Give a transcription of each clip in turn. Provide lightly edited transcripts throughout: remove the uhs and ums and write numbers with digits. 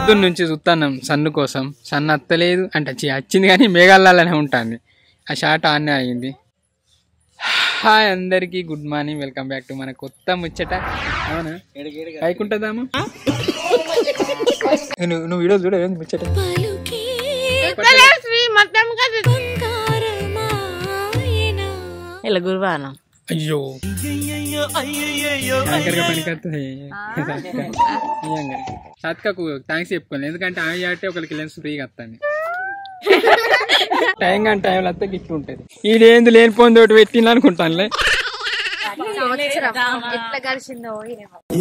పొద్దున్న నుంచి చూస్తున్నాం సన్ను కోసం. సన్ను అత్తలేదు అంటే వచ్చింది కానీ మేఘాలలోనే ఉంటుంది. ఆ షాట్ ఆన్నే అయింది. హాయ్ అందరికీ good morning, welcome back to మన కొత్త ముచ్చట. అవునా పైకుంటుందాము నువ్వు వీడియో చూడ ముచ్చట. అయ్యో పనికొస్తుంది. సత్కకు థ్యాంక్స్ చెప్పుకోవాలి, ఎందుకంటే ఆమె అంటే ఒకరికి లెన్స్ ఫ్రీగా వస్తుంది. టైం కానీ టైంలో వస్తే గిట్లు ఉంటుంది. ఈడేంది లేనిపోయింది ఒకటి పెట్టింది అనుకుంటానులే.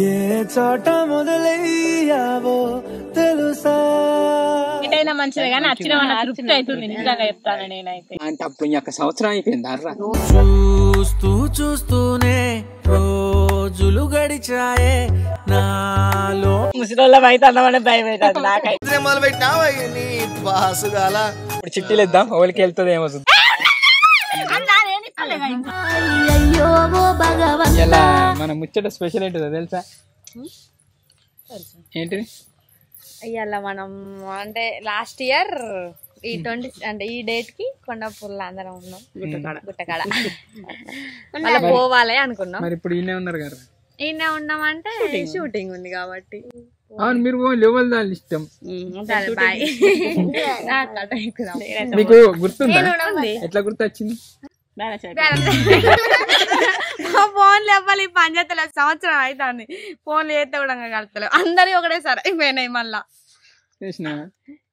ఏ చోట మొదలయ్యావో తెలుసా మంచిదే కానీ వచ్చిన తృప్తి అవుతుంది నిజంగా చెప్తాను నేనైతే. అంటే అప్పుడు ఇంకొక సంవత్సరం అయిపోయింది అర్రా. చూస్తూ చూస్తూనే రోజులు గడిచాయే నాలో. ముసలిళ్ళ అయితే అన్నమనే భయం అవుతుంది నాకైతే. ఇప్పుడు చిట్టీలు ఇద్దాం, ఎవరికి వెళ్తుంది ఏమో చూద్దాం. ఇలా మన ముచ్చట స్పెషల్ ఏంటిదో తెలుసా? ఏంటిది? ఇవాళ మనం అంటే లాస్ట్ ఇయర్ ఈ 20 అంటే ఈ డేట్ కి కొండాపూర్లో అందరం ఉన్నాం గుట్టకాడ. మళ్ళీ పోవాలి అనుకున్నాం. మరి ఇప్పుడు ఈయనే ఉన్నారు కదా. ఈయన ఉన్నామంటే షూటింగ్ ఉంది కాబట్టి. అవును, మీరు లెవెల్ దాని ఇష్టం. బాయ్. మీకు గుర్తుందా? ఎట్లా గుర్తొచ్చింది? ఫోన్లు ఇవ్వాలి పంచాయతీలో సంవత్సరం అవుతుంది. ఫోన్లు చేస్తే కూడా కలుపుతలేవు, అందరి ఒకటేసారి అయిపోయినాయి. మళ్ళా చేసిన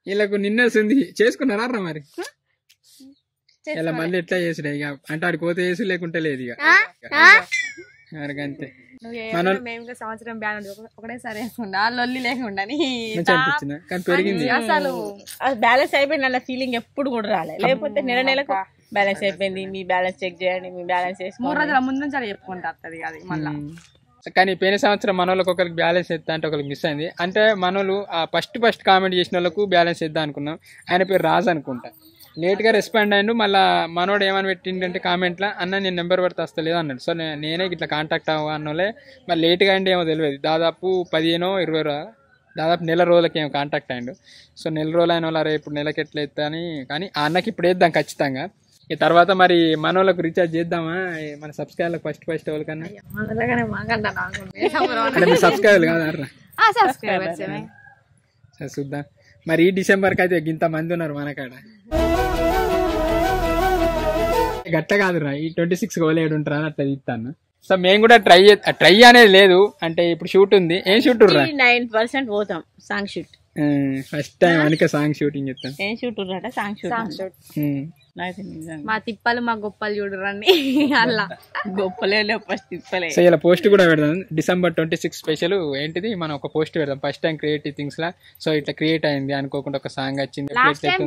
వీళ్ళకు నిన్నసింది చేసుకున్నారా మరి? ఇలా మళ్ళీ ఎట్లా చేసుడే ఇక అంటే ఆడికి పోతే వేసు లేకుంటే లేదు ఇక అంతే. మేము సంవత్సరం బ్యాన్ ఒకటేసారి వేసుకుంటా, లొల్లి లేకుండా అనిపించింది కానీ పెరిగింది. అసలు బ్యాలెన్స్ అయిపోయింది అన్న ఫీలింగ్ ఎప్పుడు కూడా రాలేదు. లేకపోతే నెలకు బ్యాలెన్స్ అయిపోయింది, మీ బ్యాలెన్స్ చెక్ చేయండి, మీ బ్యాలెన్స్ చేసి 3 రోజుల ముందు నుంచి అది చెప్పుకుంటా అది మళ్ళీ. కానీ పోయిన సంవత్సరం మన వాళ్ళకి ఒకరికి బ్యాలెన్స్ ఎత్తా అంటే ఒకరికి మిస్ అయింది. అంటే మన వాళ్ళు ఫస్ట్ కామెంట్ చేసిన వాళ్ళకు బ్యాలెన్స్ ఎద్దా అనుకున్నాం. ఆయన పేరు రాజు అనుకుంటా. లేట్గా రెస్పాండ్ అయ్యిండు. మళ్ళీ మనోడు ఏమని పెట్టిండంటే కామెంట్లో, అన్న నేను నెంబర్ పడితే వస్తలేదు అన్నాడు. సో నేనే ఇట్లా కాంటాక్ట్ అవ్వ అన్నోలే. మరి లేట్గా అయింది ఏమో తెలియదు. దాదాపు 15-20 దాదాపు నెల రోజులకి ఏమో కాంటాక్ట్ అయ్యిండు. సో నెల రోజులు అయిన వాళ్ళు రేపు నెలకి ఎట్లా ఎత్తా అని. కానీ ఆ అన్నకి ఇప్పుడు వేద్దాం ఖచ్చితంగా. ఈ తర్వాత మరి మన వాళ్ళకు రీఛార్జ్ చేద్దామా మన సబ్స్క్రైబర్లకు ఫస్ట్ వాళ్ళకన్నా? అంటే మీరు సబ్స్క్రైబర్లు కాదా? సరే చూద్దాం. మరి ఈ డిసెంబర్కి అయితే ఇంత మంది ఉన్నారు మన కాడ. గట్ట కాదురా, ఈ 26 ఓలేడు ఉంటారా అని అట్లా తీస్తాను. సో మేము కూడా ట్రై అనేది లేదు. అంటే ఇప్పుడు షూట్ ఉంది. ఏం షూట్ 9% పోతాం సాంగ్ షూట్. ఫస్ట్ టైం అనుక సాంగ్ షూటింగ్ చెప్తాను. ఏం షూట్ అంటే సాంగ్ షూట్. మా తిప్పలు మా గొప్పలు చూడరండి. అలా గొప్పలే ఫస్ట్ తిప్పలే. సో ఇలా పోస్ట్ కూడా పెడదాం. December 26 స్పెషల్ ఏంటిది, మనం ఒక పోస్ట్ పెడదాం. ఫస్ట్ టైం క్రియేటివ్ థింగ్స్ లా. సో ఇట్లా క్రియేట్ అయింది అనుకోకుండా ఒక సాంగ్ వచ్చింది. లాస్ట్ టైం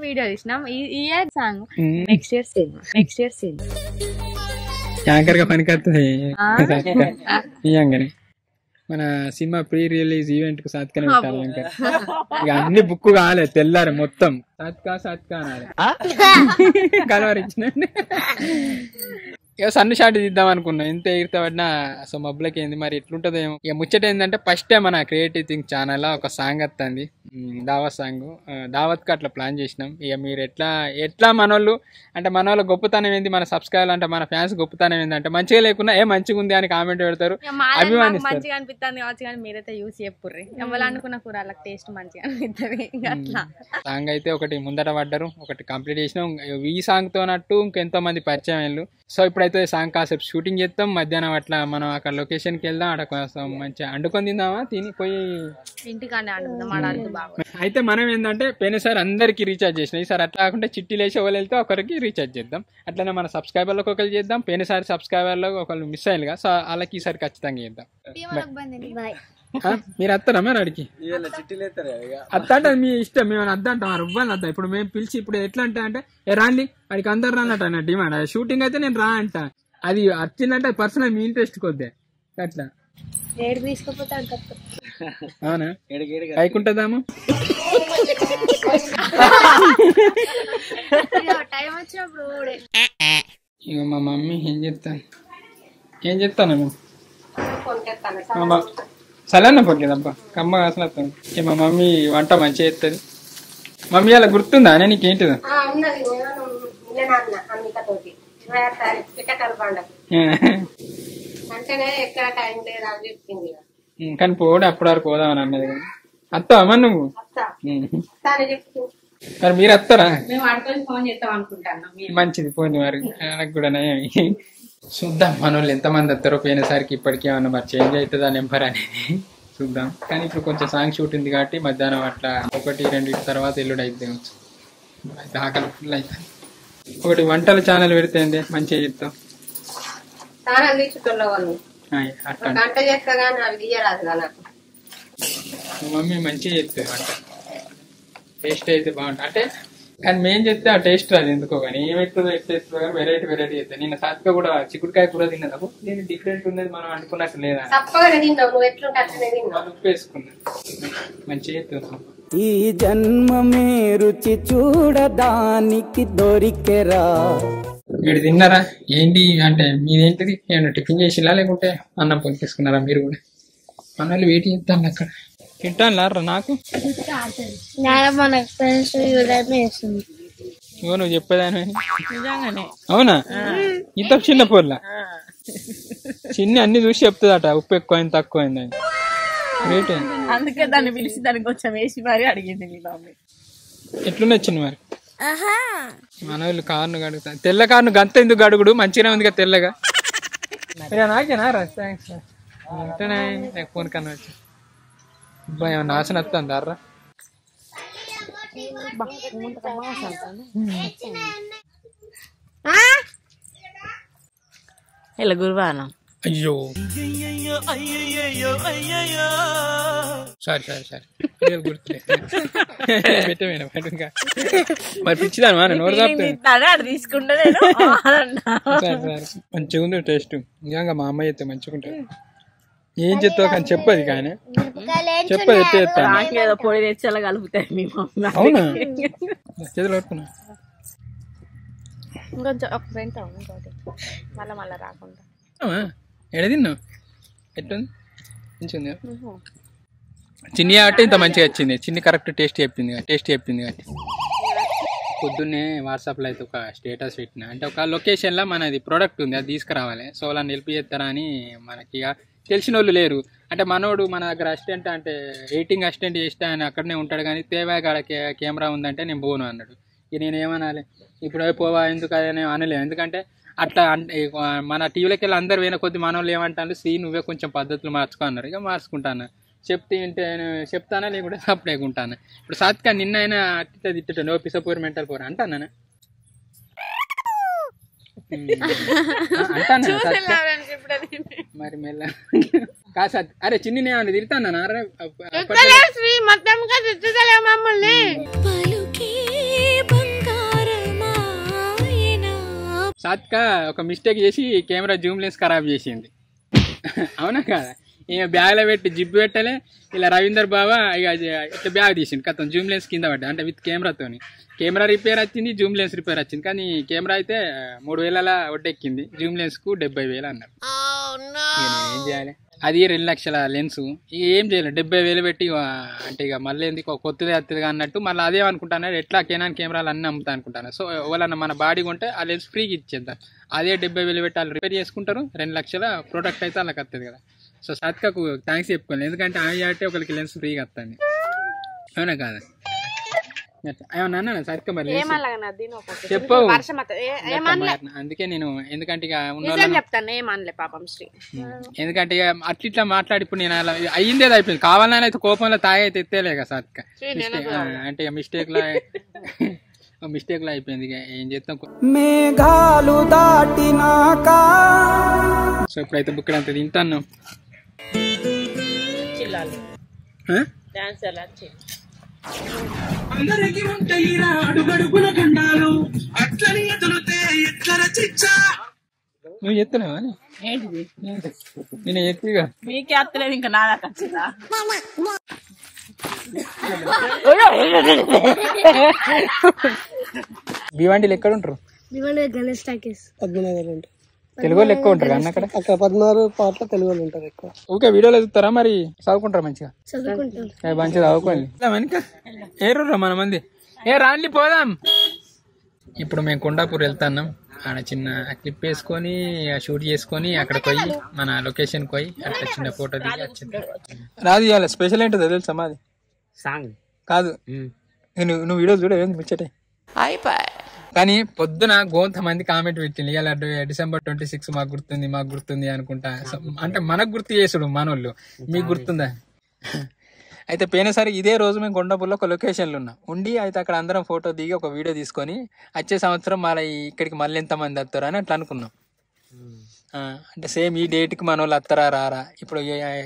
వీడియో తీసినాం, ఈ year song, next year same anchor గా పనికొస్తుంది. ఇయంగానే మన సినిమా ప్రీ రిలీజ్ ఈవెంట్ కు సాత్కనే ఉంటారు. ఇంకా ఇక అన్ని బుక్ కాలే తెల్లారు మొత్తం సాత్కా అనాలి. కలవరించినండి. ఇక సన్ను షాట్ తీద్దాం అనుకున్నాం. ఎంత ఎగిరితే పడినా సో మబ్బులకి ఏంది మరి ఎట్లుంటుందో ఏమో. ఇక ముచ్చట ఏంటంటే ఫస్ట్ టైం మన క్రియేటివ్ థింగ్ ఛానల్ ఒక సాంగ్ వస్తుంది, దావత్ సాంగ్. దావత్కి అట్లా ప్లాన్ చేసినాం. ఇక మీరు ఎట్లా మనోళ్ళు అంటే మన వాళ్ళ గొప్పతనం ఏంది, మన సబ్స్క్రైబర్ అంటే మన ఫ్యాన్స్ గొప్పతనం ఏంటంటే మంచిగా లేకున్నా మంచిగా ఉంది అని కామెంట్ పెడతారు, అభిమానిస్తారు. మంచిగా అనిపిస్తుంది కావచ్చు కానీ మీరైతే యూస్ చెప్పుర్రి. ఎవరు అనుకున్న కూర వాళ్ళకి టేస్ట్ మంచిగా అనిపిస్తుంది. అట్లా సాంగ్ అయితే ఒకటి ముందట పడ్డారు, ఒకటి కంప్లీట్ చేసినాం. ఈ సాంగ్ తో నట్టు ఇంకెంతో మంది పరిచయం అయ్యారు. సో ఇప్పుడైతే సాంగ్ కాసేపు షూటింగ్ చేస్తాం. మధ్యాహ్నం అట్లా మనం అక్కడ లొకేషన్కి వెళ్దాం. అక్కడ కోసం మంచిగా అండుకొని తిందామా, తినిపోయి ఇంటికానే అండుకుందాం. అయితే మనం ఏంటంటే పోయినసారి అందరికి రీఛార్జ్ చేసినాం. ఈసారి అట్లా కాకుండా చిట్టీలు వేసి ఎవరు వెళ్తే ఒకరికి రీఛార్జ్ చేద్దాం. అట్లనే మన సబ్స్క్రైబర్లకు ఒకరు చేద్దాం. పోయినసారి సబ్స్క్రైబర్లో ఒకళ్ళు మిస్ అయ్యారుగా, సో వాళ్ళకి ఈసారి ఖచ్చితంగా చేద్దాం. మీరు వస్తారా మరి అడిగి? అత్త అంటే మీ ఇష్టం, మేము అద్ద అంటాం. ఇవ్వాలి అద్దా. ఇప్పుడు మేము పిలిచి ఇప్పుడు ఎట్లా అంటే రాండి అడికి అందరు రానట్టు అన్న డిమాండ్. షూటింగ్ అయితే నేను రా అంట. అది వచ్చిందంటే పర్సనల్ మీ ఇంట్రెస్ట్ కొద్దే అట్లా. అవునా పైకుంటుందాము. ఇక మా మమ్మీ ఏం చెప్తాను చల్లన్న పొడికేదబ్బా కమ్మ అసలు వస్తుంది. మా మమ్మీ వంట మంచిగా చేస్తుంది. మమ్మీ అలా గుర్తుందా అని నీకేంటిదా? కానీ పోడు అప్పుడు వరకు పోదామని అన్నది. అత్తా అమ్మ నువ్వు? మరి మీరు వస్తారా? మంచిది పోండి మరి, నాకు కూడా నయమి. చూద్దాం మన వాళ్ళు ఎంతమంది వస్తారో. పోయినసరికి ఇప్పటికీ ఏమన్నా మరి చేంజ్ అవుతుందా నెంబర్ అనేది చూద్దాం. కానీ ఇప్పుడు కొంచెం సాంగ్ షూట్ ఉంది కాబట్టి మధ్యాహ్నం అట్లా 1-2 తర్వాత ఎల్లుడు అయితే ఆకలి ఫుల్ అవుతుంది. ఒకటి వంటల ఛానల్ పెడితే మంచిగా చెప్తాం. మమ్మీ మంచిగా చెప్తుంది వంట, టేస్ట్ అయితే బాగుంటుంది. అంటే కానీ మేము చెప్తే ఆ టేస్ట్ రాదు ఎందుకో, కానీ ఏమవుతుందో ఎట్లా కానీ వెరైటీ చేస్తాను. నిన్న సాత్విక కూడా చిక్కుడుకాయ కూర తిన్నది. నేను డిఫరెంట్ ఉన్నది మనం అనుకున్నట్టు లేదా, ఉప్పు వేసుకున్నాను. మంచిగా చెప్తాను. ఈ జన్మమే రుచి చూడడానికి దొరికెరా. మీరు తిన్నారా? ఏంటి అంటే మీదేంటిది? ఏమన్నా టిఫిన్ చేసిలా లేకుంటే అన్నం పొందేసుకున్నారా మీరు కూడా? మన వాళ్ళు వెయిట్ చేస్తాను అక్కడ. తింటాను లారా నాకు నువ్వు చెప్పేదాని. అవునా? ఇంత చిన్న పొర్లా చిన్న అన్ని చూసి చెప్తుందట ఉప్పు ఎక్కువైంది తక్కువైంది అని. రేట్ అందుకే దాన్ని పిలిచి దానికి కొంచెం వేసి మరి అడిగింది మీ మమ్మీ. ఎట్లున్నా చిన్న మరి మన వాళ్ళు కారును గడుగుతాను. తెల్ల కారును గంత ఎందుకు గడుగుడు? మంచిగా ఉంది కదా తెల్లగా. నాకేనా రా? థ్యాంక్స్. నాకు ఫోన్ కన్నా వచ్చి ఏమన్నా ఆసన వస్తుంది అర్రా. ఇలా గురువారం. అయ్యో సారీ గుర్తులేదు. పెట్టమేనా మరి పిచ్చిదాను మా నోరు తీసుకుంటా. మంచిగా ఉంది టేస్ట్. నిజంగా మా అమ్మాయి అయితే మంచిగా ఉంటుంది. ఏం చెప్తావు కానీ చెప్పదు, కానీ చెప్పదు ఎట్లా చెప్తాను. పొడి తెచ్చేలా కలుపుతాయి మీ మమ్మీ. అవునా? చేతులు పట్టుకున్నా ఇంకొంచెం ఒక ఫ్రెండ్ మళ్ళా రాకుండా. ఎడ తిన్నావు? ఎట్లుంది? మంచిగా చిన్ని కాబట్టి ఇంత మంచిగా వచ్చింది. చిన్ని కరెక్ట్ టేస్ట్ చెప్పింది కాబట్టి. పొద్దున్నే వాట్సాప్లో అయితే ఒక స్టేటస్ పెట్టిన, అంటే ఒక లొకేషన్లో మనది ప్రోడక్ట్ ఉంది, అది తీసుకురావాలి. సో వాళ్ళని హెల్ప్ చేస్తారా అని. మనకి ఇక తెలిసిన వాళ్ళు లేరు. అంటే మనోడు మన దగ్గర అసిస్టెంట్, అంటే ఎడిటింగ్ అసిస్టెంట్ చేస్తా అని అక్కడనే ఉంటాడు. కానీ తేవాగాడ కెమెరా ఉందంటే నేను పోను అన్నాడు. ఇక నేను ఏమనాలి ఇప్పుడు? పోవా ఎందుకు అదే అనలేము. ఎందుకంటే అట్లా అంటే మన టీవీలోకి వెళ్ళి అందరు పోయిన కొద్ది మన వాళ్ళు ఏమంటారు, నువ్వే కొంచెం పద్ధతులు మార్చుకో అన్నారు. ఇక మార్చుకుంటాను. చెప్తానా లేకుంటే సప్లేకుంటాను. ఇప్పుడు సాత్విక నిన్న అయినా అట్లా తిట్టాను, ఓ పిసపూర్ మెంటల్ పోరా అంటాను. మరి మెల్ల కాదు. అరే చిన్ని ఏమన్నా తిడతాను సాత్విక ఒక మిస్టేక్ చేసి కెమెరా జూమ్ లెన్స్ ఖరాబ్ చేసింది. అవునా కాదా? ఇక బ్యాగ్లో పెట్టి జిప్ పెట్టలే. ఇలా రవీందర్ బాబా ఇక ఇట్లా బ్యాగ్ తీసింది, కథం జూమ్ లెన్స్ కింద పడ్డా. అంటే విత్ కెమెరాతోని. కెమెరా రిపేర్ వచ్చింది, జూమ్ లెన్స్ రిపేర్ వచ్చింది. కానీ కెమెరా అయితే 3,000 ఒడ్డెక్కింది, జూమ్ లెన్స్ కు 70,000 అన్నారు. ఏం చేయాలి? అది 2 లక్షల లెన్స్. ఇక ఏం చేయలేదు, 70,000 పెట్టి అంటే ఇక మళ్ళీ ఎందుకు కొత్తదే వస్తుందిగా అన్నట్టు మళ్ళీ అదేమనుకుంటాను, ఎట్లా కెనాన్ కెమెరాలు అన్నీ అమ్ముతా అనుకుంటాను. సో ఎవరన్నా మన బాడీ కొంటే ఆ లెన్స్ ఫ్రీగా ఇచ్చేద్దాం. అదే 70,000 పెట్టి వాళ్ళు రిపేర్ చేసుకుంటారు. 2 లక్షల ప్రోడక్ట్ అయితే వాళ్ళకి వస్తుంది కదా. సో సాత్వికకు థ్యాంక్స్ చెప్పుకోవాలి, ఎందుకంటే ఆమె అంటే ఒకరికి లెన్స్ ఫ్రీగా వస్తుంది. అవునా కాదా? ఏమన్నా అన్నా సాత్విక మరి చెప్పవు. అందుకే నేను ఎందుకంటే ఇక ఎందుకంటే ఇక అట్లా మాట్లాడి ఇప్పుడు నేను అలా అయ్యిందేది అయిపోయింది. కావాలని అయితే కోపంలో తాగైతే ఎత్తేలే కదా సాత్విక. అంటే మిస్టేక్ లో అయిపోయింది. ఇక ఏం చేస్తాం. మేఘాలు దాటినాక సో ఇప్పుడైతే బుక్కడ అంత తింటాను. అందరికి ఉంటాయిరా అడుగడుగున గండాలు, అట్లని ఎదులుతే ఎట్ల రచిచ్చా. నువ్వు చెప్తున్నావా? నేను చెప్తిగా మీకే అత్తలేదు, ఇంకా నా దాకా వచ్చిందా? భివండిలు ఎక్కడ ఉంటారు? గణేష్ టాకీస్. తెలుగు వాళ్ళు ఎక్కువ ఉంటారు అన్న అక్కడ. అక్కడ 16 పాటలు తెలుగు వాళ్ళు ఉంటారు ఎక్కువ. ఓకే, వీడియోలో చూస్తారా మరి? చదువుకుంటారా మంచిగా? మంచిగా చదువుకోండి. ఏరురా మన మంది రాండి పోదాం. ఇప్పుడు మేము కొండాపూర్ వెళ్తున్నాం. ఆడ చిన్న క్లిప్ వేసుకొని షూట్ చేసుకొని అక్కడికి పోయి మన లొకేషన్ పోయి అట్లా చిన్న ఫోటో దిగి వచ్చింది. రాదు ఇవాళ స్పెషల్ ఏంటో తెలుసా? మాది సాంగ్ కాదు, నువ్వు వీడియో చూడ ముచ్చటే కానీ పొద్దున గోంత మంది కామెంట్ పెట్టింది ఇలా December 26 మాకు గుర్తుంది అనుకుంటా. అంటే మనకు గుర్తు చేసుడు మనోళ్ళు, మీకు గుర్తుందా? అయితే పోయినసారి ఇదే రోజు మేము కొండాపూర్లో ఒక లొకేషన్లో ఉన్నాం ఉండి అయితే అక్కడ అందరం ఫోటో దిగి ఒక వీడియో తీసుకొని వచ్చే సంవత్సరం మళ్ళీ ఇక్కడికి మళ్ళీ ఎంతమంది వస్తారా అని అట్లా అనుకున్నాం. అంటే సేమ్ ఈ డేట్కి మన వాళ్ళు వస్తారా రారా. ఇప్పుడు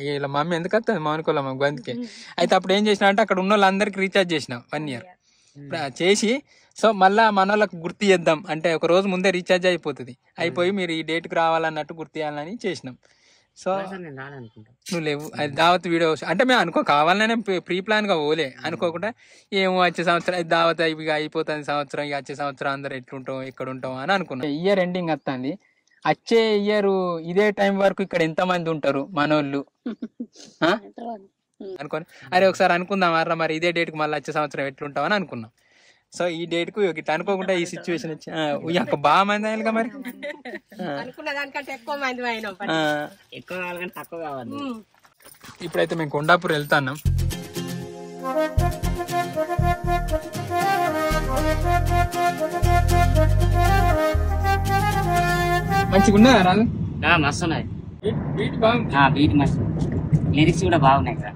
వీళ్ళ మమ్మీ ఎందుకు వస్తుంది మౌనికోళ్ళ గొంతుకి. అయితే అప్పుడు ఏం చేసినా అంటే అక్కడ ఉన్న వాళ్ళందరికీ రీఛార్జ్ చేసినాం 1 year చేసి. సో మళ్ళీ మన వాళ్ళకి గుర్తు చేద్దాం అంటే ఒక రోజు ముందే రీఛార్జ్ అయిపోయి మీరు ఈ డేట్కి రావాలన్నట్టు గుర్తు చేయాలని చేసినాం. సో నువ్వు లేవు, అది దావత్ వీడియో అంటే మేము కావాలనే ప్రీ ప్లాన్ గా పోలే, అనుకోకుండా ఏమో వచ్చే సంవత్సరం దావత్ అయిపోతుంది సంవత్సరం, ఇక వచ్చే సంవత్సరం అందరు ఎట్లుంటాం ఎక్కడ ఉంటాం అని అనుకున్నాం. ఇయర్ ఎండింగ్ వస్తుంది, వచ్చే ఇయర్ ఇదే టైం వరకు ఇక్కడ ఎంత మంది ఉంటారు మనోళ్ళు అనుకోని అరే ఒకసారి అనుకుందాం అర్రా మరి ఇదే డేట్ కి మళ్ళీ వచ్చే సంవత్సరం ఎట్లుంటాం అని అనుకున్నాం. సో ఈ డేట్ కు ఇట్లా అనుకోకుండా ఈ సిచ్యువేషన్ వచ్చి బాగా మంది అయ్యాలిగా మరి. ఇప్పుడైతే మేము కొండాపూర్ వెళ్తాన్నాం. మంచిగా ఉన్నాయా రాదు? మస్తున్నాయి, బీట్ మస్తు, లిరిక్స్ కూడా బాగున్నాయి కదా.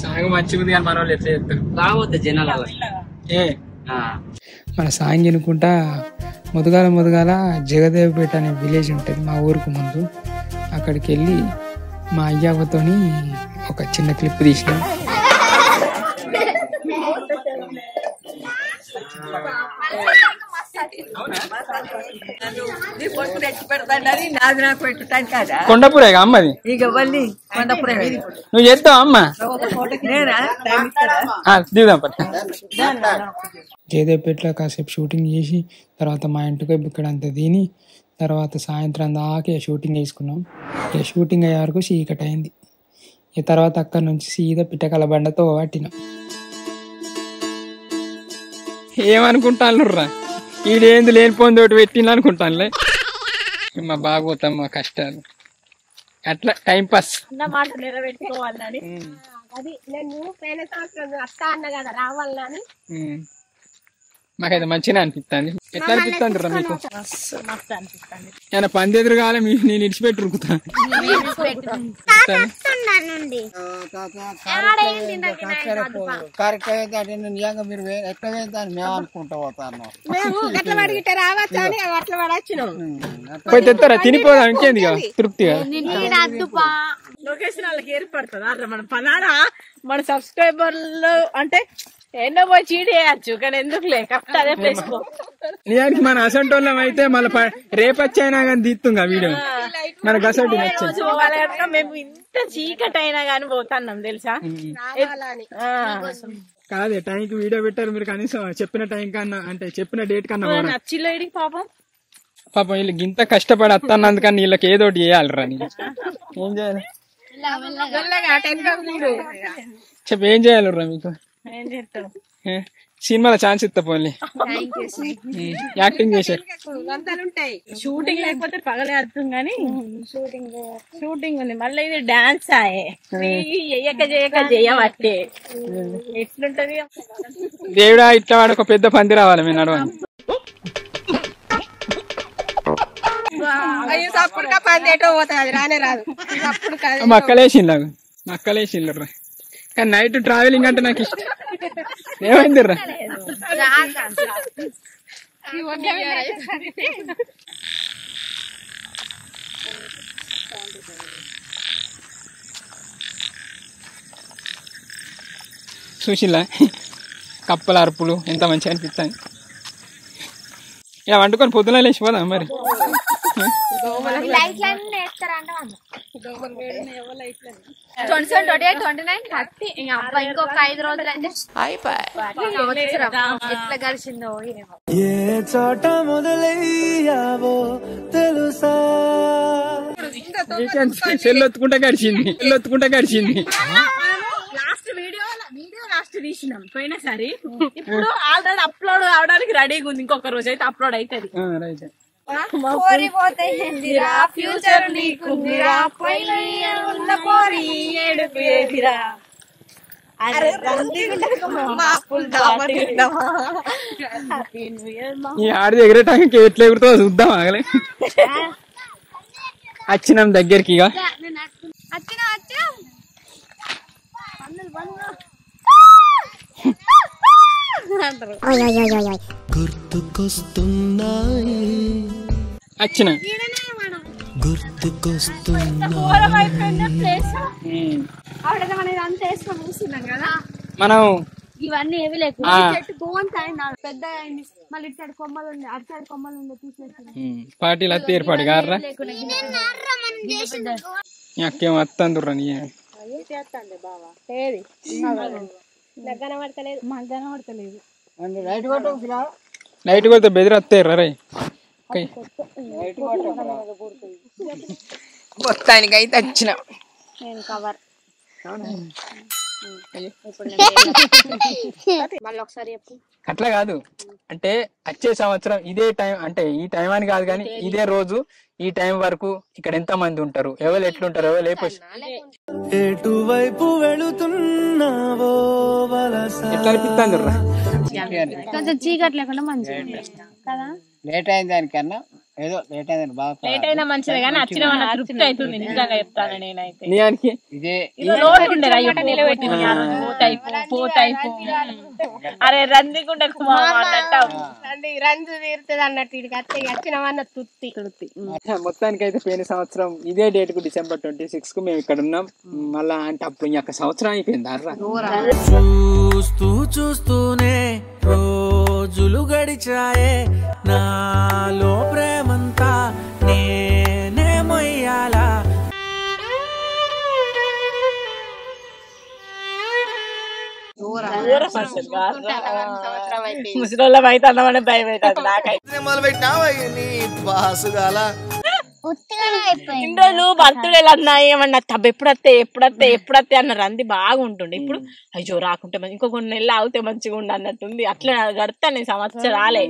సాంగ్ మంచిగా ఉంది కానీ మన వాళ్ళు ఎట్లా చెప్తారు బాగోద్దు జనాల. మన సాంగ్ అనుకుంటా ముదుగాల జగదేవపేట అనే విలేజ్ ఉంటుంది మా ఊరికి ముందు. అక్కడికి వెళ్ళి మా అయ్యవ్వతోని ఒక చిన్న క్లిప్ తీసినాం. కొండపూరే అమ్మది, నువ్వు చేస్తావా అమ్మ? దిగుదాం. జయదేవ్పేటలో కాసేపు షూటింగ్ చేసి తర్వాత మా ఇంటికి ఇక్కడ అంతా తిని తర్వాత సాయంత్రం దాకా షూటింగ్ వేసుకున్నాం. ఇక షూటింగ్ అయ్యే వరకు చీకటి అయింది. ఇక తర్వాత అక్కడి నుంచి సీదా పిట్టకల బండతో పట్టినాం. ఏమనుకుంటాను రా ఈడేంది లేనిపోయింది ఒకటి పెట్టిన అనుకుంటానులే. మా బాగోతాం మా కష్టాలు అట్లా టైం పాస్. నెరవేర్చుకోవాలని అది నేను పోయిన సంవత్సరం వస్తా అన్న కదా రావాలని. మాకైతే మంచిగా అనిపిస్తుంది. ఎట్లా అనిపిస్తుంది రా మీకు? మస్తు అనిపిస్తుంది. ఏమైనా పని ఎదురు కావాలి నేను ఇడిచిపెట్టి ఉరుకుతా. నిజంగా మీరు ఎట్లా వేద్దాన్ని మేము అనుకుంటా పోతాను. పోయి తెస్తారా తినిపోదా ఇంకేంది తృప్తిగా. లొకేషన్ వాళ్ళకి ఏర్పడుతుంది అట్లా మన పలానా మన సబ్స్క్రైబర్లు అంటే ఎన్నో పోయి చీట్ చేయచ్చు కానీ ఎందుకులే కరెక్ట్ అదే ప్లేస్. నిజానికి మన అసంటోళ్ళం అయితే మళ్ళీ రేపచ్చైనా కానీ తీస్తుంగా వీడియో మనకు అసంటి నచ్చింది. మేము ఇంత చీకటి అయినా గానీ పోతున్నాం తెలుసా. కాదే టైంకి వీడియో పెట్టారు మీరు, కనీసం చెప్పిన టైం కన్నా అంటే చెప్పిన డేట్ కన్నా నచ్చిలేడి పాపం వీళ్ళకి ఇంత కష్టపడి వస్తానందుకని వీళ్ళకి ఏదో ఒకటి చేయాలిరా. ఏం చేయాలి చెప్పి ఏం చేయాలిరా మీకు? సినిమాలో ఛాన్స్ ఇస్తా పోలే యాక్టింగ్ చేశారు. షూటింగ్ లేకపోతే పగలే అర్థం గానీ షూటింగ్ ఉంది. మళ్ళీ ఇది డాన్స్ చేయక చేయబట్టే ఎట్లుంటది. దేవుడా ఇట్లా వాడు ఒక పెద్ద పంది రావాలి మేము నడవాలి. మక్కలేసిండ్రు కానీ నైట్ ట్రావెలింగ్ అంటే నాకు ఇష్టం. ఏమైందిర్రా? చూసిలా కప్పల అరుపులు ఎంత మంచిగా అనిపిస్తాయి. ఇలా వండుకొని పొద్దున లేచిపోదాం మరి. 27, 28, 29, 30 ఇంకా అబ్బా ఇంకొక 5 రోజులు అంటే సంవత్సరం ఎట్లా గడిచిందో ఏమో. ఏ చోట మొదలయ్యావో తెలుసా చెల్లొత్తుకుంటా గడిచింది లాస్ట్ వీడియో లాస్ట్ తీసినాం పోయినసారి. ఇప్పుడు ఆల్రెడీ అప్లోడ్ అవడానికి రెడీగా ఉంది. ఇంకొక రోజు అయితే అప్లోడ్ అవుతుంది. పోరిపోతేందిరా ఫ్యూచర్ నీకుందిరా పోయిన ఉన్న పోరి ఏడుపు ఏదిరా ఈ ఆడి ఎగరటానికి ఎట్లా ఎగురుతో చూద్దాం ఆగలే. వచ్చినాం దగ్గరికి ఇక వచ్చిన మనం ఇవన్నీ ఏవి లేకుండా చెట్టు బాగుంటాయి. పెద్ద అయింది మళ్ళీ ఇటు సైడ్ కొమ్మలు ఉండే అటు సైడ్ కొమ్మలు ఉండే తీసేసి పార్టీలు అత్త ఏర్పాటు కారా అక్కేం వస్తుందిరా నీ లైట్ కొడితే బెదిరి వస్తాయి రే. మొత్తానికి అయితే వచ్చిన అట్లా కాదు అంటే వచ్చే సంవత్సరం ఇదే టైం అంటే ఈ టైం అని కాదు కానీ ఇదే రోజు ఈ టైం వరకు ఇక్కడ ఎంత మంది ఉంటారు, ఎవరు ఎట్లుంటారు, ఎవరు లేకపోతే ఎటువైపు వెళుతున్నావో ఎట్లా అనిపిస్తుంది రా. కొంచెం చీకటి లేకుండా మంచిగా కదా. లేట్ అయింది దానికన్నా ఏదో లేట్ అయిందని బాగా లేట్ అయినా మంచిదే కానీ వచ్చిన తృప్తి అవుతుంది. నిజంగా చెప్తాను నేనైతే. నీయానికి ఇదే లోటు ఉండేది. అయ్యో పోతాయి అరే రందికుంటే రంజు తీరుతుంది అన్నట్టు ఇడికి వస్తే వచ్చినవన్న తృప్తి. మొత్తానికి అయితే పోయిన సంవత్సరం ఇదే డేట్ కు December 26 కు మేము ఇక్కడ ఉన్నాం. మళ్ళా అంటే అప్పుడు ఇంకా సంవత్సరం అయిపోయింది అర్రా. చూస్తూనే రోజులు గడిచాయే నాలో ప్రేమంతా నేనే మొయ్యాలా. ముసలోళ్ళం అయితే అన్నమనే భయం అవుతుంది నాకైతే. ఇన్ని రోజులు బర్త్డేలు అన్నాయి ఏమన్నా తబ్బ ఎప్పుడత్తే అన్నారు. అంది బాగుంటుండే. ఇప్పుడు అయ్యో రాకుంటే ఇంకో కొన్ని నెలలు ఆగితే మంచిగా ఉండి అన్నట్టుంది. అట్లా గడతాను సంవత్సరాలే.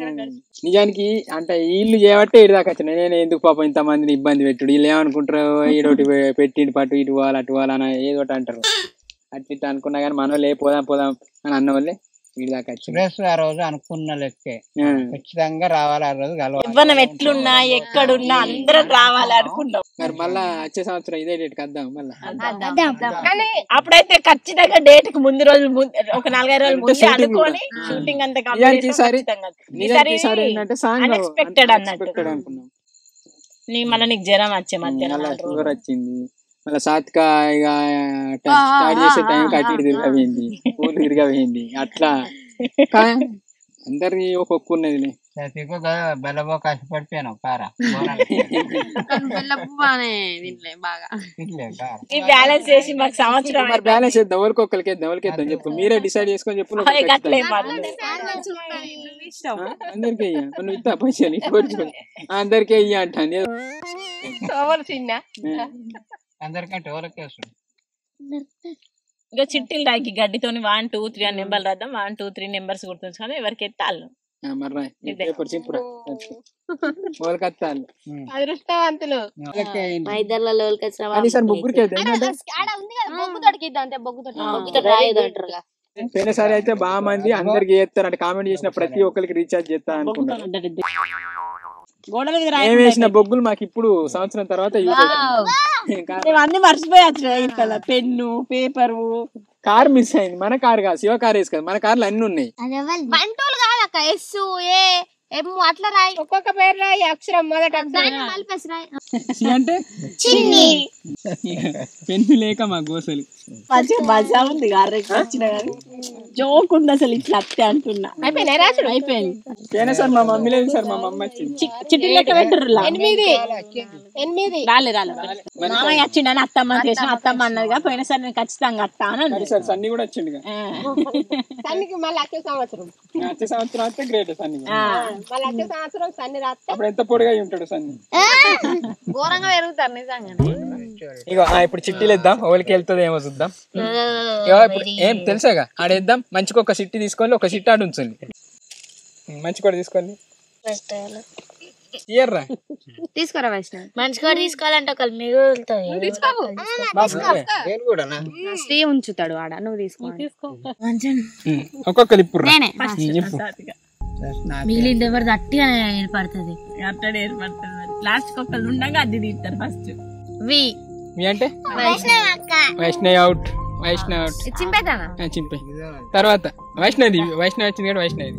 నిజానికి అంటే వీళ్ళు చేయబట్టే ఇటు దాకా వచ్చిన. నేను ఎందుకు పాపం ఇంత మందిని ఇబ్బంది పెట్టుడు, వీళ్ళు ఏమనుకుంటారు ఈడోటి పెట్టిండు పట్టు ఇటు పోవాలి అటు పోవాలి అని ఏదో ఒకటి అంటారు. అటు ఇట్లా అనుకున్నా కానీ మన వాళ్ళే పోదాం అని అన్న వాళ్ళే వీడి దాకా వచ్చి ఆ రోజు అనుకున్న లెక్కే ఖచ్చితంగా రావాలి. ఆ రోజు ఇవ్వనం ఎట్లున్నా ఎక్కడున్నా అందరం రావాలి అనుకుంటాం. మరి మళ్ళా వచ్చే సంవత్సరం ఇదే డేట్ కద్దాం మళ్ళా. కానీ అప్పుడైతే ఖచ్చితంగా డేట్ కు ముందు రోజు ఒక 4-5 రోజులు ముందే అనుకోని షూటింగ్ అంతా అన్ఎక్స్పెక్టెడ్ అన్నట్టు. మళ్ళీ నీకు జ్వరం వచ్చే మధ్య ఫీవర్ వచ్చింది. మళ్ళీ సాత్క ఇక స్టార్ట్ చేసే టైం అటు ఇటు తిరగపోయింది, ఊళ్ళు తిరగపోయింది. అట్లా అందరికి ఒక్కొక్క ఉన్నది. బెల్లబో కష్టపడిపోయాను కారా బ్యాలెన్స్ చేసి మాకు సంవత్సరం మరి బ్యాలెన్స్ చేద్దాం. ఎవరికొక్కరికి ఎవరికేద్దాం చెప్పు, మీరే డిసైడ్ చేసుకొని చెప్పు. అందరికీ అయ్యా నువ్వు ఇస్తా పైసలు అందరికీ అయ్యా అంటాను. అందరికంటే ఎవరికి వస్తుంది. ఇంకా చిట్టీలు రాకి గడ్డితోని 1, 2, 3 అని నెంబర్లు రాద్దాం. 1, 2, 3 నెంబర్స్ గుర్తుంచుకొని ఎవరికి ఎత్తాళ్ళు. అదృష్టవంతులు పోయినసారి అయితే బాగా మంది అందరికి చేస్తారు అంటే కామెంట్ చేసిన ప్రతి ఒక్కరికి రీఛార్జ్ చేస్తారు అనుకుంటారు. ఏం వేసిన బొగ్గులు మాకు ఇప్పుడు సంవత్సరం తర్వాత అన్ని మర్చిపోయా. పెన్ను, పేపరు, కార్ మిస్ అయింది. మన కార్ కాదు, శివ కార్ వేసు కదా. మన కార్లు అన్ని ఉన్నాయి. ఏమో అట్లా రాయి, ఒక్కొక్క పేరు రాయి, అక్షరం మొదట కలిపేసి రాయి. అంటే చిన్ని పెన్ను లేక మా గోసలు మంచిగా మజా ఉంది వచ్చిన కానీ జోక్ ఉంది అసలు ఇట్లా అత్తే అంటున్నా. అయిపోయినా రాసుడు? అయిపోయింది. పోయినా సార్ మా మమ్మీ లేదు సార్, మా మమ్మీ వచ్చింది. చిట్టి లెక్క పెట్టరు 8 రాలే మామయ్య వచ్చిండని అత్తమ్మ చేసిన అత్తమ్మ అన్నదిగా పోయినసారి నేను ఖచ్చితంగా అత్తా అని అన్నది. సార్ సన్ని కూడా వచ్చిండు. సన్నికి మళ్ళీ వచ్చే సంవత్సరం అయితే గ్రేట్ సన్ని. మళ్ళీ వచ్చే సంవత్సరం సన్ని రాస్తే అప్పుడు ఎంత పొడిగా ఉంటాడు సన్ని. ఘోరంగా పెరుగుతారు నిజంగా. ఇగో ఇప్పుడు చిట్టీలు ఇద్దాం, ఎవరికి వెళ్తుంది ఏమో చూద్దాం. ఇప్పుడు ఏం తెలుసాగా ఆడేద్దాం. మంచిగా ఒక సిట్టి తీసుకోండి, ఒక సిట్టి ఆడు ఉంచండి. మంచి కూడా తీసుకోండి. ఇయర్రా తీసుకోరా వైష్ణవి. మంచి కూడా తీసుకోవాలంటే ఒకళ్ళు మిగులుతుంది. శ్రీ ఉంచుతాడు ఆడ, నువ్వు తీసుకో. ఒక్కొక్కరు ఇప్పుడు మిగిలింది ఎవరు గట్టిగా ఏర్పడుతుంది. అట్లా ఏర్పడుతుంది. లాస్ట్ ఒక్కళ్ళు ఉండగా అది తీస్తారు ఫస్ట్. వి అంటే వైష్ణవి అవుట్. వైష్ణవి అవుట్. చింపేతానా? చింపే తర్వాత వైష్ణవి వచ్చింది కదా. వైష్ణవి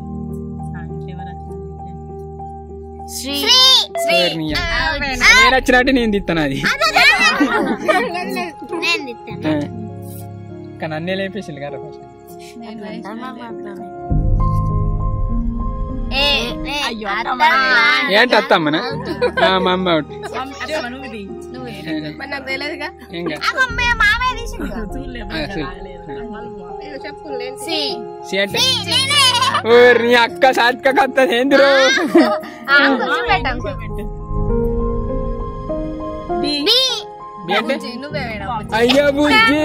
నేను వచ్చినట్టు నేను తిత్తాను అది. కానీ అన్నీ లేపేసింది కదా. ఏంటి అత్తమ్మనా? మా అమ్మ అవుట్. నాకు తెలియదుగా. నీ అక్క సాత్క కత్తది ఏందిరో. అయ్యో బుజ్జి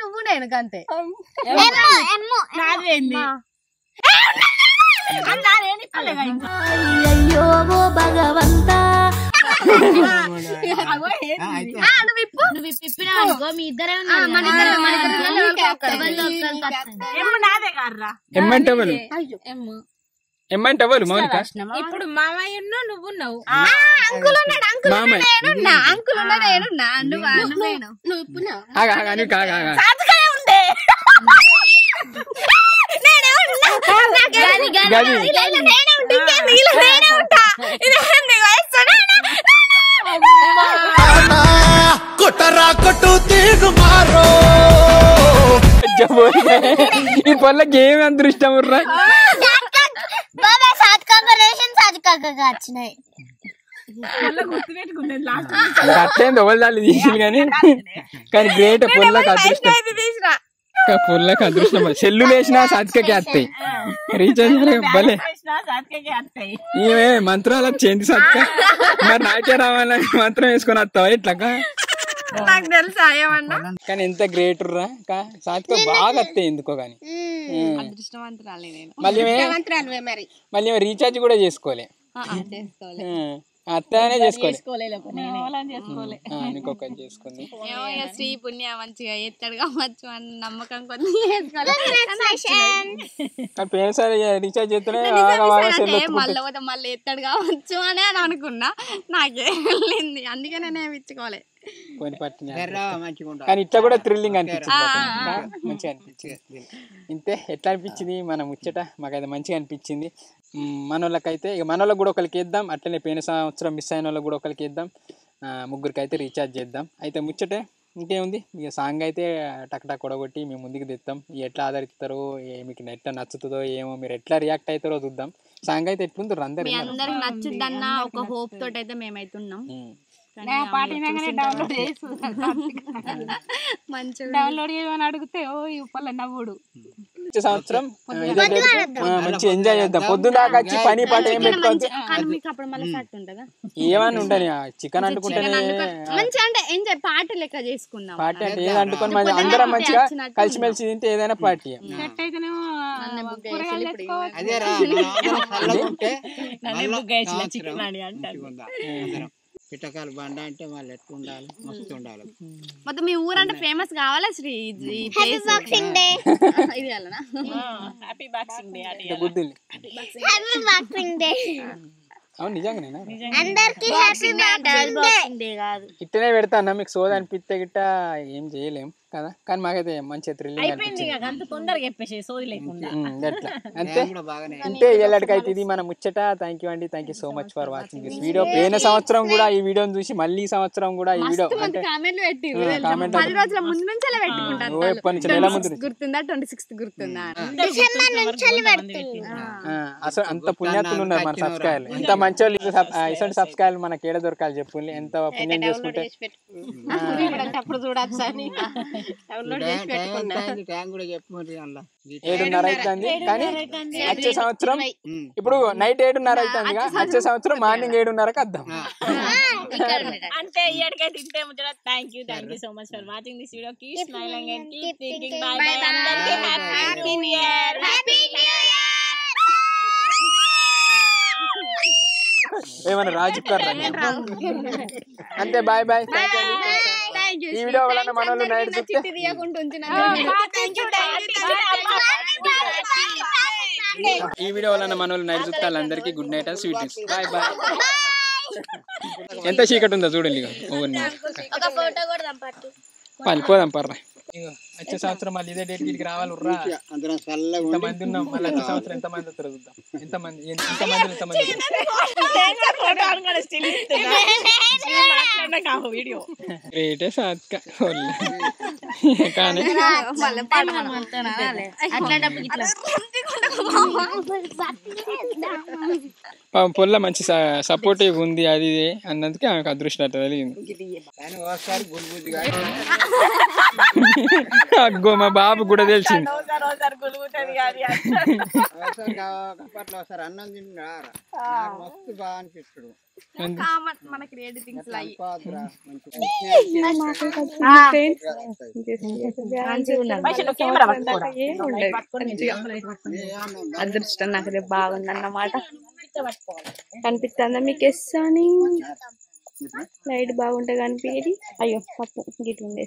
నువ్వు నేను అంతే. అయ్యో భగవంతా మీ ఇద్దరే ఎమ్మంటే ఎవరు మౌనిక? ఇప్పుడు మామయ్య నువ్వున్నావు. ఈ పళ్ళకి ఏమి అదృష్టం వచ్చినాయి. అట్టేంది ఎవరు తీసింది కానీ గ్రేట్. పొల్లకి అదృష్టం, పొల్లకి అదృష్టం. సెల్లు వేసినా సాధికకి వస్తాయి. రీఛార్జ్ భలే ఈమె మంత్రాలు చేంది సత్క. మరి నాకే రావాలని మంత్రం వేసుకొని వస్తావా ఇట్లాగా? నాకు తెలుసా ఏమన్నా. కానీ ఎంత గ్రేట్ రా సాధిక బాగా వస్తాయి ఎందుకో గానీ. మళ్ళీ రీఛార్జ్ కూడా చేసుకోలే. అత్తనే చేసుకోలే. ఇంకొకటి చేసుకుంది. శ్రీ పుణ్య మంచిగా ఎత్తాడు కావచ్చు అని నమ్మకం కొద్ది పేరుసారి రీఛార్జ్ చేస్తేనే మళ్ళీ ఎత్తాడు కావచ్చు అని అనుకున్నా. నాకే వెళ్ళింది, అందుకే నేనేమి ఇచ్చుకోలే. కానీ ఇట్లా కూడా థ్రిల్లింగ్ అనిపించింది, మంచిగా అనిపించింది. ఇంతే ఎట్లా అనిపించింది మన ముచ్చట? మాకైతే మంచిగా అనిపించింది. మనోళ్ళకైతే ఇక మనోళ్ళకి కూడా ఒకరికి వేద్దాం, అట్లనే పోయిన సంవత్సరం మిస్ అయిన వాళ్ళకి కూడా ఒకరికి వేద్దాం. ముగ్గురికి అయితే రీఛార్జ్ చేద్దాం. అయితే ముచ్చటే ఇంకేముంది, ఇక సాంగ్ అయితే టక్ కొడగొట్టి మేము ముందుకు తెస్తాం. ఎట్లా ఆదరిస్తారో, మీకు ఎట్లా నచ్చుతుందో ఏమో, మీరు ఎట్లా రియాక్ట్ అవుతారో చూద్దాం. సాంగ్ అయితే ఎట్లుందో అందరికి నచ్చుద్దన్న ఒక హోప్ తోటి అయితే మేమైతున్నాం. డౌన్లోడ్ చేయమని అడిగితే ఓ ఇప్పల నవ్వుడు. సంవత్సరం మంచి ఎంజాయ్ చేద్దాం. పొద్దున్న దాకా వచ్చి పని పాట ఏం పెట్టుకోవచ్చు. ఏమని ఉండని చికెన్ అంటుకుంటేనే పార్టీ లెక్క చేసుకుందాం. పార్టీ అంటే ఏది అంటుకొని మంచి అందరం మంచిగా కలిసిమెలిసి తింటే ఏదైనా పార్టీ. పిట్టకాయలు బండ అంటే వాళ్ళు ఎట్లా ఉండాలి, మస్తు ఉండాలి. మొత్తం మీ ఊరంటే ఫేమస్ కావాలా శ్రీ? అవును నిజంగానేనా? ఇట్టనే పెడతా అన్న, మీకు సోద అనిపిస్తే గిట్ట ఏం చేయలేం. కదా. కానీ మాకైతే మంచిగా థ్రిల్లింగ్ అయిపోయింది ఇక అంత తొందరగా చెప్పేసి సోది లేకుండా అట్లా అంతే. అంటే ఎల్లడికైతే ఇది మన ముచ్చట. థ్యాంక్ యూ అండి, thank you so much for watching this video. పోయిన సంవత్సరం కూడా ఈ వీడియోని చూసి మళ్ళీ ఈ సంవత్సరం కూడా ఈ వీడియో అంటే కామెంట్లు పెట్టి కామెంట్ 10 రోజుల ముందు నుంచి అలా పెట్టుకుంటారు. ఎప్పటి నుంచి నెల ముందు నుంచి గుర్తుందా 26th గుర్తుందా? అసలు అంత పుణ్యాత్తులు ఉన్నారు మన సబ్స్క్రైబర్లు. ఎంత మంచి వాళ్ళు ఇసంటి సబ్స్క్రైబర్లు మనకి ఏడ దొరకాలి చెప్పు. ఎంత పుణ్యం చేసుకుంటే అప్పుడు చూడచ్చు అని ట్యాంక్ కూడా చెప్పు. 7:30 అవుతుంది. కానీ వచ్చే సంవత్సరం ఇప్పుడు నైట్ 7:30 అవుతుంది. వచ్చే సంవత్సరం మార్నింగ్ 7:30కి వద్దాం. అంటే ఇయర్కైతే ఇంతే ముచ్చట. Thank you so much for watching this video. Keep smiling and keep thinking. By by. అందరికీ హ్యాపీ న్యూ ఇయర్. ఏమన్నా రాజు అంతే. Bye bye. ఈ వీడియో వలన మన వాళ్ళు నైట్ చూస్తే ఈ వీడియో వలన మన వాళ్ళు నైట్ చూస్తే వాళ్ళందరికీ good night and sweet dreams. Bye bye. ఎంత చీకటి ఉందో చూడండి. పోదాం పర్రా. వచ్చే సంవత్సరం మళ్ళీ ఇదే డేట్ కి రావాలి. ఎంతమంది ఉన్నాం మళ్ళీ వచ్చే సంవత్సరం ఎంతమంది వస్తారో చూద్దాం. ఎంతమంది గ్రేటే సాత్క కానీ పొల్ల మంచి సపోర్టివ్ ఉంది. అది అన్నందుకే ఆమెకు అదృష్టం అట్లా కలిగింది. అగ్గో మా బాబు కూడా తెలిసింది. అన్నం తింటారా మస్తు బాగా అనిపిస్తాడు. మన క్రియేటివ్ థింగ్స్ అదృష్టం నాకు రేపు బాగుందన్నమాట. కనిపిస్తుందా మీకు? ఎస్ అని లైట్ బాగుంటే కనిపించేది. అయ్యో పప్పు గిట్ ఉండే.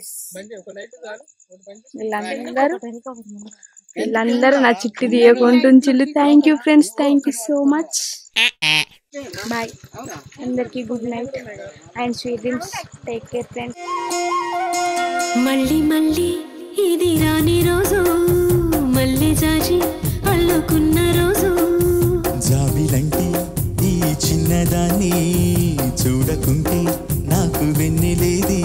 వీళ్ళందరూ నా చిట్టి తీయకుంటుంచిల్లు. Thank you friends, thank you so much. Bye అందరికి. Good night and sweet dreams. Take care friends. మళ్ళీ మళ్ళీ ఇది రాని రోజు, మళ్ళీ జాజి అల్లుకున్న రోజు. జాబిలంటి ఈ చిన్నదాన్ని చూడకుంటే నాకు వెన్నెలేది.